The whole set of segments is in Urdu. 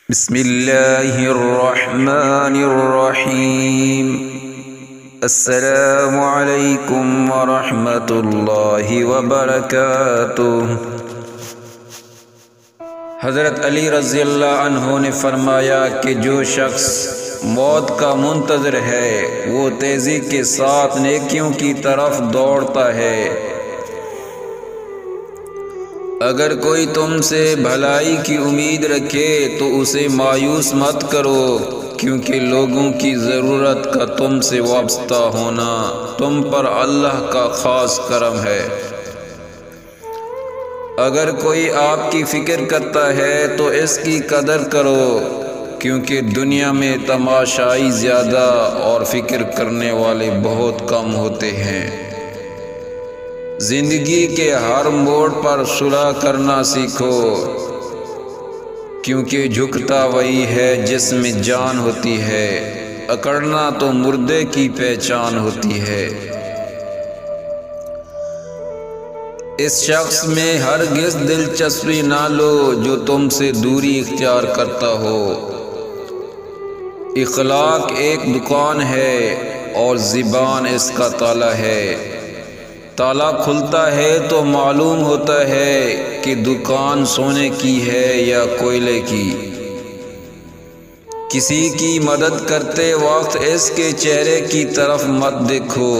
بسم اللہ الرحمن الرحیم۔ السلام علیکم ورحمۃ اللہ وبرکاتہ۔ حضرت علی رضی اللہ عنہ نے فرمایا کہ جو شخص موت کا منتظر ہے وہ تیزی کے ساتھ نیکیوں کی طرف دوڑتا ہے۔ اگر کوئی تم سے بھلائی کی امید رکھے تو اسے مایوس مت کرو، کیونکہ لوگوں کی ضرورت کا تم سے وابستہ ہونا تم پر اللہ کا خاص کرم ہے۔ اگر کوئی آپ کی فکر کرتا ہے تو اس کی قدر کرو، کیونکہ دنیا میں تماشائی زیادہ اور فکر کرنے والے بہت کم ہوتے ہیں۔ زندگی کے ہر موڑ پر صلح کرنا سیکھو، کیونکہ جھکتا وہی ہے جس میں جان ہوتی ہے، اکڑنا تو مردے کی پہچان ہوتی ہے۔ اس شخص میں ہرگز دلچسپی نہ لو جو تم سے دوری اختیار کرتا ہو۔ اخلاق ایک دکان ہے اور زبان اس کا تالا ہے۔ تالا کھلتا ہے تو معلوم ہوتا ہے کہ دکان سونے کی ہے یا کوئلے کی۔ کسی کی مدد کرتے وقت اس کے چہرے کی طرف مت دیکھو،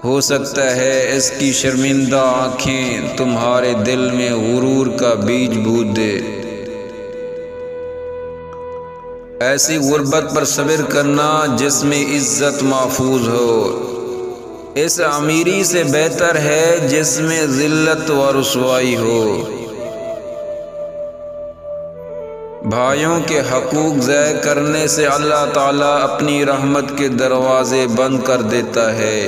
ہو سکتا ہے اس کی شرمندہ آنکھیں تمہارے دل میں غرور کا بیج بو دے۔ ایسی غربت پر صبر کرنا جس میں عزت محفوظ ہو، اس امیری سے بہتر ہے جس میں ذلت و رسوائی ہو۔ بھائیوں کے حقوق ضائع کرنے سے اللہ تعالیٰ اپنی رحمت کے دروازے بند کر دیتا ہے،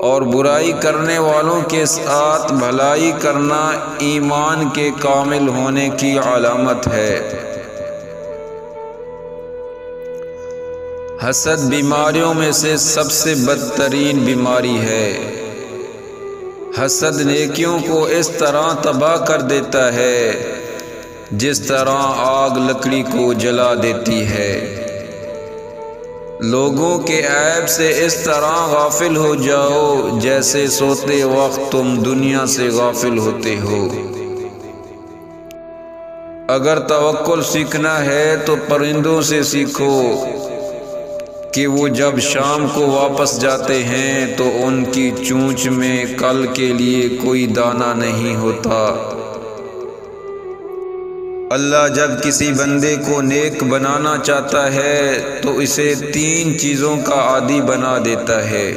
اور برائی کرنے والوں کے ساتھ بھلائی کرنا ایمان کے کامل ہونے کی علامت ہے۔ حسد بیماریوں میں سے سب سے بدترین بیماری ہے۔ حسد نیکیوں کو اس طرح تباہ کر دیتا ہے جس طرح آگ لکڑی کو جلا دیتی ہے۔ لوگوں کے عیب سے اس طرح غافل ہو جاؤ جیسے سوتے وقت تم دنیا سے غافل ہوتے ہو۔ اگر توکل سیکھنا ہے تو پرندوں سے سیکھو کہ وہ جب شام کو واپس جاتے ہیں تو ان کی چونچ میں کل کے لیے کوئی دانہ نہیں ہوتا۔ اللہ جب کسی بندے کو نیک بنانا چاہتا ہے تو اسے 3 چیزوں کا عادی بنا دیتا ہے۔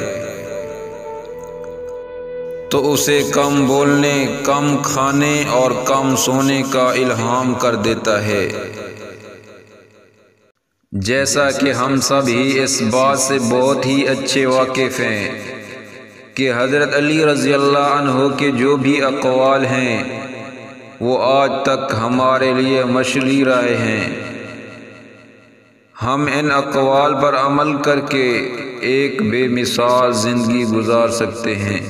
تو اسے کم بولنے، کم کھانے اور کم سونے کا الہام کر دیتا ہے۔ جیسا کہ ہم سب ہی اس بات سے بہت ہی اچھے واقف ہیں کہ حضرت علی رضی اللہ عنہ کے جو بھی اقوال ہیں وہ آج تک ہمارے لیے مشعل راہ ہیں۔ ہم ان اقوال پر عمل کر کے ایک بے مثال زندگی گزار سکتے ہیں۔